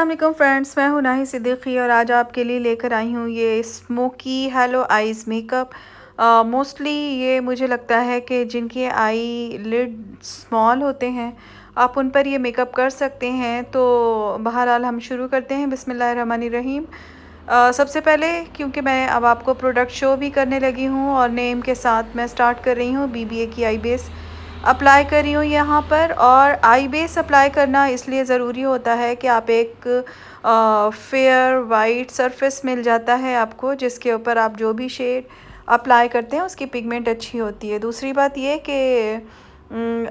अस्सलाम वालेकुम फ्रेंड्स, मैं हूं नाही सिद्दीकी और आज आपके लिए लेकर आई हूं ये smoky hello eyes makeup. Mostly ये मुझे लगता है कि जिनके आई लिड स्मॉल होते हैं आप उन पर ये मेकअप कर सकते हैं। तो बहरहाल हम शुरू करते हैं। बिस्मिल्लाहिर्रहमानिर्रहीम। सबसे पहले क्योंकि मैं अब आपको प्रोडक्ट शो भी करने लगी हूँ और नेम के साथ मैं स्टार्ट कर रही हूँ। BBA की आई बेस अप्लाई कर रही हूँ यहाँ पर। और आई बेस अप्लाई करना इसलिए ज़रूरी होता है कि आप एक फेयर वाइट सरफेस मिल जाता है आपको, जिसके ऊपर आप जो भी शेड अप्लाई करते हैं उसकी पिगमेंट अच्छी होती है। दूसरी बात ये कि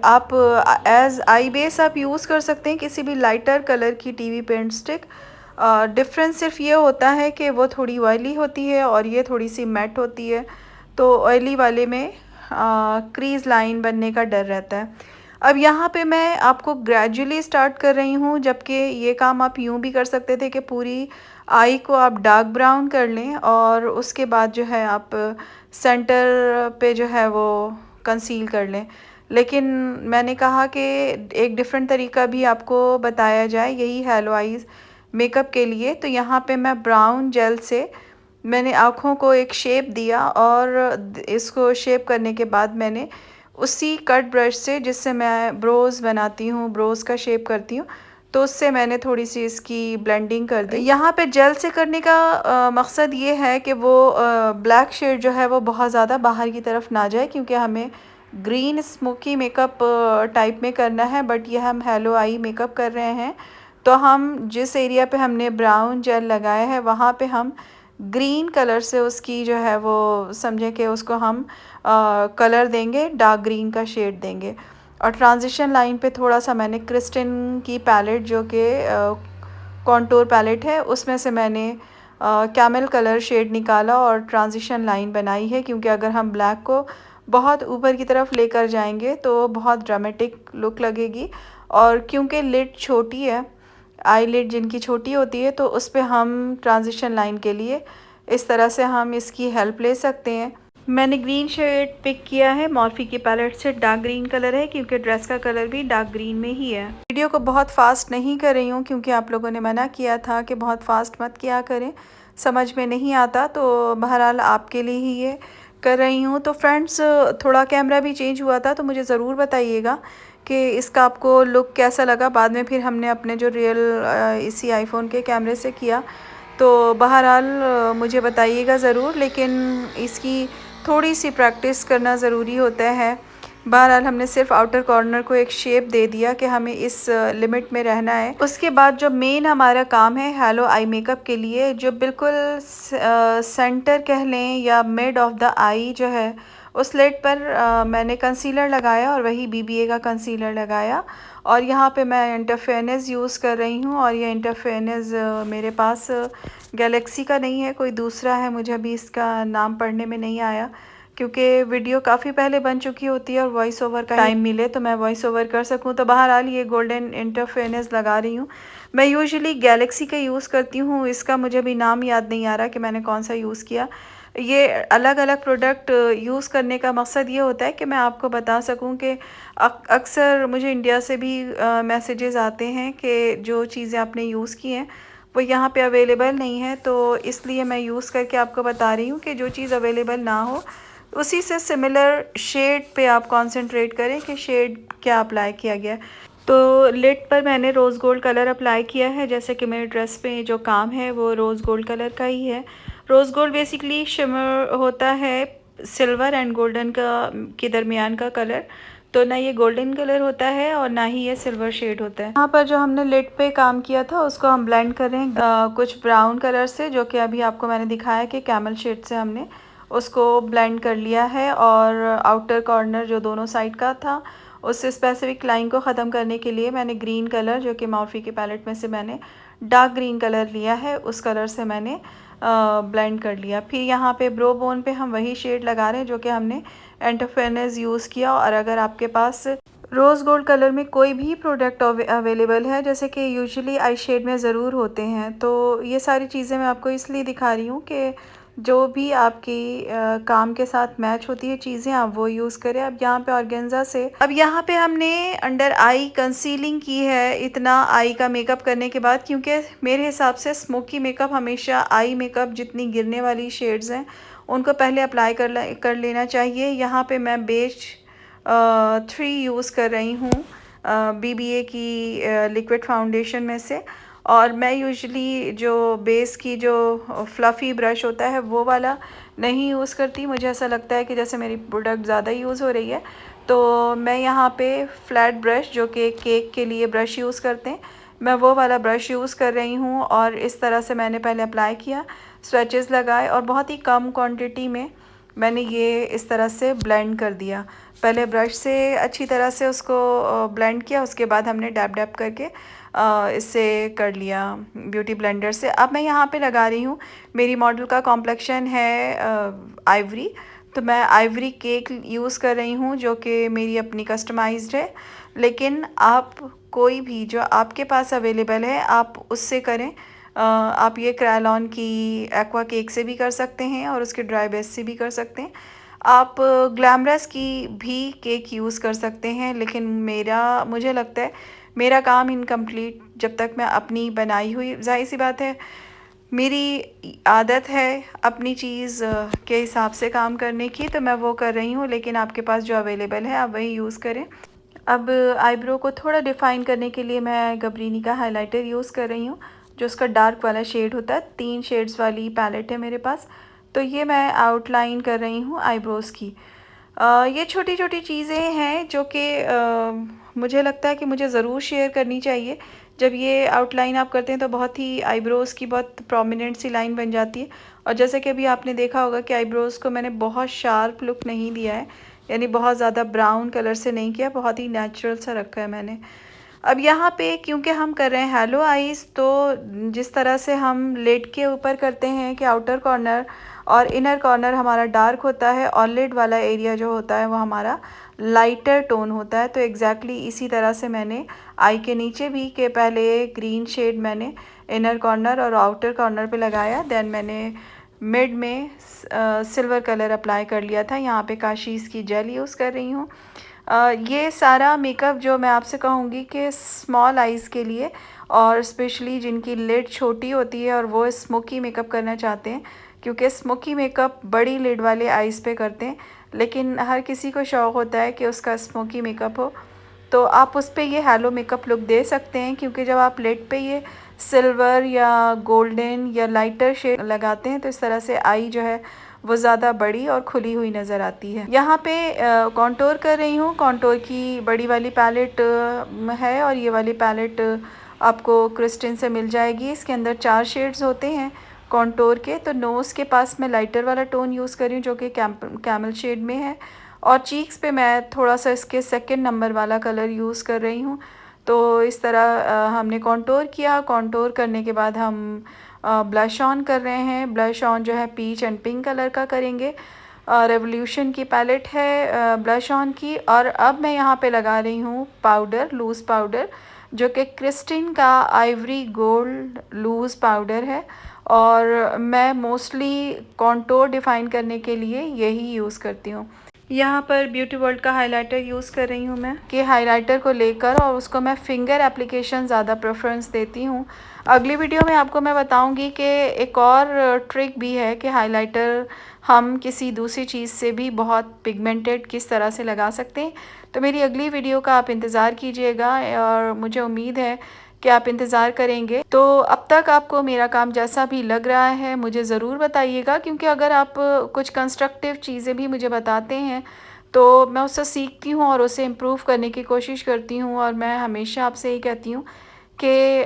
आप एज आई बेस आप यूज़ कर सकते हैं किसी भी लाइटर कलर की टीवी पेंट स्टिक। डिफरेंस सिर्फ ये होता है कि वो थोड़ी ऑयली होती है और ये थोड़ी सी मैट होती है। तो ऑयली वाले में क्रीज लाइन बनने का डर रहता है। अब यहाँ पे मैं आपको ग्रेजुअली स्टार्ट कर रही हूँ, जबकि ये काम आप यूँ भी कर सकते थे कि पूरी आई को आप डार्क ब्राउन कर लें और उसके बाद जो है आप सेंटर पे जो है वो कंसील कर लें। लेकिन मैंने कहा कि एक डिफरेंट तरीका भी आपको बताया जाए यही हेलो आइज़ मेकअप के लिए। तो यहाँ पे मैं ब्राउन जेल से मैंने आँखों को एक शेप दिया और इसको शेप करने के बाद मैंने उसी कट ब्रश से, जिससे मैं ब्रोज़ बनाती हूँ, ब्रोज़ का शेप करती हूँ, तो उससे मैंने थोड़ी सी इसकी ब्लेंडिंग कर दी। यहाँ पे जेल से करने का मकसद ये है कि वो ब्लैक शेड जो है वो बहुत ज़्यादा बाहर की तरफ ना जाए, क्योंकि हमें ग्रीन स्मोकी मेकअप टाइप में करना है, बट ये हम हेलो आई मेकअप कर रहे हैं। तो हम जिस एरिया पे हमने ब्राउन जेल लगाया है वहाँ पे हम ग्रीन कलर से उसकी जो है वो समझें कि उसको हम कलर देंगे, डार्क ग्रीन का शेड देंगे। और ट्रांजिशन लाइन पे थोड़ा सा मैंने क्रिस्टन की पैलेट, जो कि कॉन्टूर पैलेट है, उसमें से मैंने कैमल कलर शेड निकाला और ट्रांजिशन लाइन बनाई है, क्योंकि अगर हम ब्लैक को बहुत ऊपर की तरफ लेकर जाएंगे तो बहुत ड्रामेटिक लुक लगेगी। और क्योंकि लिड छोटी है, आई लिड जिनकी छोटी होती है, तो उस पे हम ट्रांजिशन लाइन के लिए इस तरह से हम इसकी हेल्प ले सकते हैं। मैंने ग्रीन शेड पिक किया है मॉर्फी की पैलेट से। डार्क ग्रीन कलर है क्योंकि ड्रेस का कलर भी डार्क ग्रीन में ही है। वीडियो को बहुत फास्ट नहीं कर रही हूँ क्योंकि आप लोगों ने मना किया था कि बहुत फास्ट मत किया करें, समझ में नहीं आता। तो बहरहाल आपके लिए ही ये कर रही हूँ। तो फ्रेंड्स, थोड़ा कैमरा भी चेंज हुआ था, तो मुझे ज़रूर बताइएगा कि इसका आपको लुक कैसा लगा। बाद में फिर हमने अपने जो रियल इसी आईफोन के कैमरे से किया, तो बहरहाल मुझे बताइएगा ज़रूर। लेकिन इसकी थोड़ी सी प्रैक्टिस करना ज़रूरी होता है। बहरहाल हमने सिर्फ आउटर कॉर्नर को एक शेप दे दिया कि हमें इस लिमिट में रहना है। उसके बाद जो मेन हमारा काम है हेलो आई मेकअप के लिए, जो बिल्कुल सेंटर कह लें या मिड ऑफ द आई जो है, उस लेड पर मैंने कंसीलर लगाया और वही BBA का कंसीलर लगाया। और यहाँ पे मैं इंटरफेरेंस यूज़ कर रही हूँ और ये इंटरफेरेंस मेरे पास गैलेक्सी का नहीं है, कोई दूसरा है। मुझे अभी इसका नाम पढ़ने में नहीं आया, क्योंकि वीडियो काफ़ी पहले बन चुकी होती है और वॉइस ओवर का टाइम मिले तो मैं वॉइस ओवर कर सकूं। तो बहरहाल ये गोल्डन इंटरफेरेंस लगा रही हूँ। मैं यूजुअली गैलेक्सी का यूज़ करती हूँ, इसका मुझे अभी नाम याद नहीं आ रहा कि मैंने कौन सा यूज़ किया। ये अलग अलग प्रोडक्ट यूज़ करने का मकसद ये होता है कि मैं आपको बता सकूं कि अक्सर मुझे इंडिया से भी मैसेजेस आते हैं कि जो चीज़ें आपने यूज़ की हैं वो यहाँ पे अवेलेबल नहीं है। तो इसलिए मैं यूज़ करके आपको बता रही हूँ कि जो चीज़ अवेलेबल ना हो उसी से सिमिलर शेड पे आप कंसंट्रेट करें कि शेड क्या अप्लाई किया गया है। तो लिड पर मैंने रोज़ गोल्ड कलर अप्लाई किया है, जैसे कि मेरे ड्रेस पे जो काम है वो रोज़ गोल्ड कलर का ही है। रोज़ गोल्ड बेसिकली शिमर होता है सिल्वर एंड गोल्डन का के दरमियान का कलर। तो ना ये गोल्डन कलर होता है और ना ही ये सिल्वर शेड होता है। यहाँ पर जो हमने लिड पे काम किया था उसको हम ब्लेंड कर रहे हैं कुछ ब्राउन कलर से, जो कि अभी आपको मैंने दिखाया कि कैमल शेड से हमने उसको ब्लेंड कर लिया है। और आउटर कॉर्नर जो दोनों साइड का था उस स्पेसिफिक लाइन को ख़त्म करने के लिए मैंने ग्रीन कलर, जो कि मॉर्फी के पैलेट में से मैंने डार्क ग्रीन कलर लिया है, उस कलर से मैंने ब्लेंड कर लिया। फिर यहाँ पे ब्रो बोन पे हम वही शेड लगा रहे हैं जो कि हमने इंटरफेरेंस यूज़ किया। और अगर आपके पास रोज़ गोल्ड कलर में कोई भी प्रोडक्ट अवेलेबल है, जैसे कि यूजुअली आई शेड में ज़रूर होते हैं, तो ये सारी चीज़ें मैं आपको इसलिए दिखा रही हूँ कि जो भी आपकी काम के साथ मैच होती है चीज़ें, आप वो यूज़ करें। अब यहाँ पे ऑर्गेन्जा से अब यहाँ पे हमने अंडर आई कंसीलिंग की है इतना आई का मेकअप करने के बाद, क्योंकि मेरे हिसाब से स्मोकी मेकअप हमेशा आई मेकअप जितनी गिरने वाली शेड्स हैं उनको पहले अप्लाई कर लेना चाहिए। यहाँ पे मैं बेज 3 यूज़ कर रही हूँ BBA की लिक्विड फाउंडेशन में से। और मैं यूजुअली जो बेस की जो फ्लफ़ी ब्रश होता है वो वाला नहीं यूज़ करती। मुझे ऐसा लगता है कि जैसे मेरी प्रोडक्ट ज़्यादा यूज़ हो रही है तो मैं यहाँ पे फ्लैट ब्रश, जो कि केक के लिए ब्रश यूज़ करते हैं, मैं वो वाला ब्रश यूज़ कर रही हूँ। और इस तरह से मैंने पहले अप्लाई किया, स्वेचेस लगाए और बहुत ही कम क्वांटिटी में मैंने ये इस तरह से ब्लेंड कर दिया। पहले ब्रश से अच्छी तरह से उसको ब्लेंड किया, उसके बाद हमने डैब डैब करके इससे कर लिया ब्यूटी ब्लेंडर से। अब मैं यहाँ पे लगा रही हूँ, मेरी मॉडल का कॉम्प्लेक्शन है आइवरी, तो मैं आइवरी केक यूज़ कर रही हूँ जो कि मेरी अपनी कस्टमाइज्ड है। लेकिन आप कोई भी जो आपके पास अवेलेबल है आप उससे करें। आप ये क्रायलॉन की एक्वा केक से भी कर सकते हैं और उसके ड्राई बेस से भी कर सकते हैं। आप ग्लैमरस की भी केक यूज़ कर सकते हैं, लेकिन मुझे लगता है मेरा काम इनकम्प्लीट जब तक मैं अपनी बनाई हुई, जाहिर सी बात है मेरी आदत है अपनी चीज़ के हिसाब से काम करने की, तो मैं वो कर रही हूँ। लेकिन आपके पास जो अवेलेबल है आप वही यूज़ करें। अब आईब्रो को थोड़ा डिफ़ाइन करने के लिए मैं गबरीनी का हाइलाइटर यूज़ कर रही हूँ, जो उसका डार्क वाला शेड होता है। 3 शेड्स वाली पैलेट है मेरे पास, तो ये मैं आउटलाइन कर रही हूँ आईब्रोज़ की। ये छोटी-छोटी चीज़ें हैं जो कि मुझे लगता है कि मुझे ज़रूर शेयर करनी चाहिए। जब ये आउटलाइन आप करते हैं तो बहुत ही आईब्रोज़ की बहुत प्रोमिनेंट सी लाइन बन जाती है। और जैसे कि अभी आपने देखा होगा कि आईब्रोज़ को मैंने बहुत शार्प लुक नहीं दिया है, यानी बहुत ज़्यादा ब्राउन कलर से नहीं किया, बहुत ही नेचुरल सा रखा है मैंने। अब यहाँ पे क्योंकि हम कर रहे हैं हैलो आइज़, तो जिस तरह से हम लिड के ऊपर करते हैं कि आउटर कॉर्नर और इनर कॉर्नर हमारा डार्क होता है और लिड वाला एरिया जो होता है वो हमारा लाइटर टोन होता है, तो एग्जैक्टली इसी तरह से मैंने आई के नीचे भी के पहले ग्रीन शेड मैंने इनर कॉर्नर और आउटर कॉर्नर पे लगाया, देन मैंने मिड में सिल्वर कलर अप्लाई कर लिया था। यहाँ पे काशीज़ की जेल यूज़ कर रही हूँ। ये सारा मेकअप जो मैं आपसे कहूँगी कि स्मॉल आइज़ के लिए, और स्पेशली जिनकी लिड छोटी होती है और वो स्मोकी मेकअप करना चाहते हैं, क्योंकि स्मोकी मेकअप बड़ी लिड वाले आइज़ पे करते हैं, लेकिन हर किसी को शौक़ होता है कि उसका स्मोकी मेकअप हो, तो आप उस पे ये हैलो मेकअप लुक दे सकते हैं। क्योंकि जब आप लिड पे ये सिल्वर या गोल्डन या लाइटर शेड लगाते हैं तो इस तरह से आई जो है वो ज़्यादा बड़ी और खुली हुई नज़र आती है। यहाँ पे कॉन्टोर कर रही हूँ। कॉन्टोर की बड़ी वाली पैलेट है और ये वाली पैलेट आपको क्रिस्टिन से मिल जाएगी। इसके अंदर 4 शेड्स होते हैं कॉन्टोर के। तो नोज़ के पास मैं लाइटर वाला टोन यूज़ कर रही हूँ जो कि कैमल शेड में है, और चीक्स पे मैं थोड़ा सा इसके सेकंड नंबर वाला कलर यूज़ कर रही हूँ। तो इस तरह हमने कॉन्टोर किया। कॉन्टोर करने के बाद हम ब्लश ऑन कर रहे हैं। ब्लश ऑन जो है पीच एंड पिंक कलर का करेंगे। रेवोल्यूशन की पैलेट है ब्लश ऑन की। और अब मैं यहाँ पे लगा रही हूँ पाउडर, लूज़ पाउडर, जो कि क्रिस्टिन का आइवरी गोल्ड लूज़ पाउडर है, और मैं मोस्टली कॉन्टोर डिफ़ाइन करने के लिए यही यूज़ करती हूँ। यहाँ पर ब्यूटी वर्ल्ड का हाइलाइटर यूज़ कर रही हूँ मैं, कि हाइलाइटर को लेकर और उसको मैं फिंगर एप्लीकेशन ज़्यादा प्रेफरेंस देती हूँ। अगली वीडियो में आपको मैं बताऊँगी कि एक और ट्रिक भी है कि हाइलाइटर हम किसी दूसरी चीज़ से भी बहुत पिगमेंटेड किस तरह से लगा सकते हैं। तो मेरी अगली वीडियो का आप इंतज़ार कीजिएगा और मुझे उम्मीद है कि आप इंतज़ार करेंगे। तो अब तक आपको मेरा काम जैसा भी लग रहा है मुझे ज़रूर बताइएगा, क्योंकि अगर आप कुछ कंस्ट्रक्टिव चीज़ें भी मुझे बताते हैं तो मैं उससे सीखती हूँ और उसे इम्प्रूव करने की कोशिश करती हूँ। और मैं हमेशा आपसे यही कहती हूँ कि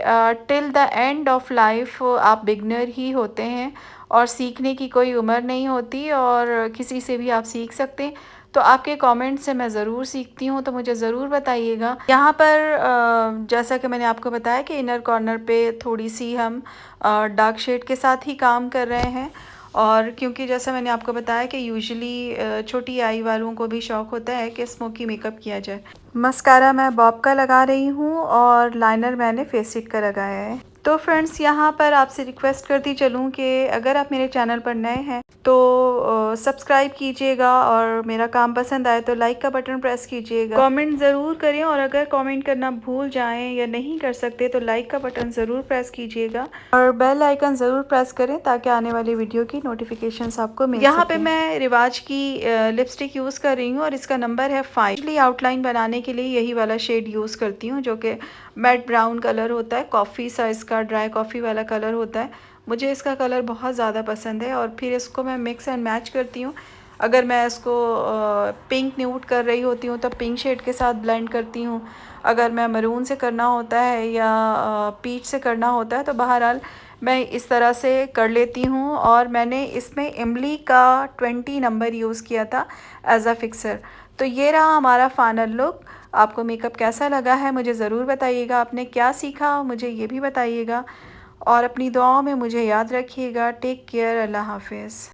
till the end of life आप बिगनर ही होते हैं और सीखने की कोई उम्र नहीं होती, और किसी से भी आप सीख सकते हैं। तो आपके कमेंट से मैं ज़रूर सीखती हूँ, तो मुझे ज़रूर बताइएगा। यहाँ पर जैसा कि मैंने आपको बताया कि इनर कॉर्नर पे थोड़ी सी हम डार्क शेड के साथ ही काम कर रहे हैं। और क्योंकि जैसा मैंने आपको बताया कि यूजुअली छोटी आई वालों को भी शौक़ होता है कि स्मोकी मेकअप किया जाए। मस्कारा मैं बॉब का लगा रही हूँ और लाइनर मैंने फेस इट का लगाया है। तो फ्रेंड्स यहाँ पर आपसे रिक्वेस्ट करती चलूँ कि अगर आप मेरे चैनल पर नए हैं तो सब्सक्राइब कीजिएगा और मेरा काम पसंद आए तो लाइक का बटन प्रेस कीजिएगा। कमेंट ज़रूर करें और अगर कमेंट करना भूल जाएं या नहीं कर सकते तो लाइक का बटन ज़रूर प्रेस कीजिएगा और बेल आइकन ज़रूर प्रेस करें ताकि आने वाली वीडियो की नोटिफिकेशंस आपको मिल यहाँ पे मैं रिवाज की लिपस्टिक यूज़ कर रही हूँ और इसका नंबर है 5। आउटलाइन बनाने के लिए यही वाला शेड यूज़ करती हूँ जो कि मैट ब्राउन कलर होता है, कॉफ़ी सा इसका ड्राई कॉफ़ी वाला कलर होता है। मुझे इसका कलर बहुत ज़्यादा पसंद है और फिर इसको मैं मिक्स एंड मैच करती हूँ। अगर मैं इसको पिंक न्यूड कर रही होती हूँ तो पिंक शेड के साथ ब्लेंड करती हूँ। अगर मैं मरून से करना होता है या पीच से करना होता है तो बहरहाल मैं इस तरह से कर लेती हूँ। और मैंने इसमें इमली का 20 नंबर यूज़ किया था एज अ फिक्सर। तो ये रहा हमारा फाइनल लुक। आपको मेकअप कैसा लगा है मुझे ज़रूर बताइएगा। आपने क्या सीखा मुझे ये भी बताइएगा और अपनी दुआओं में मुझे याद रखिएगा। Take care. अल्लाह हाफिज़।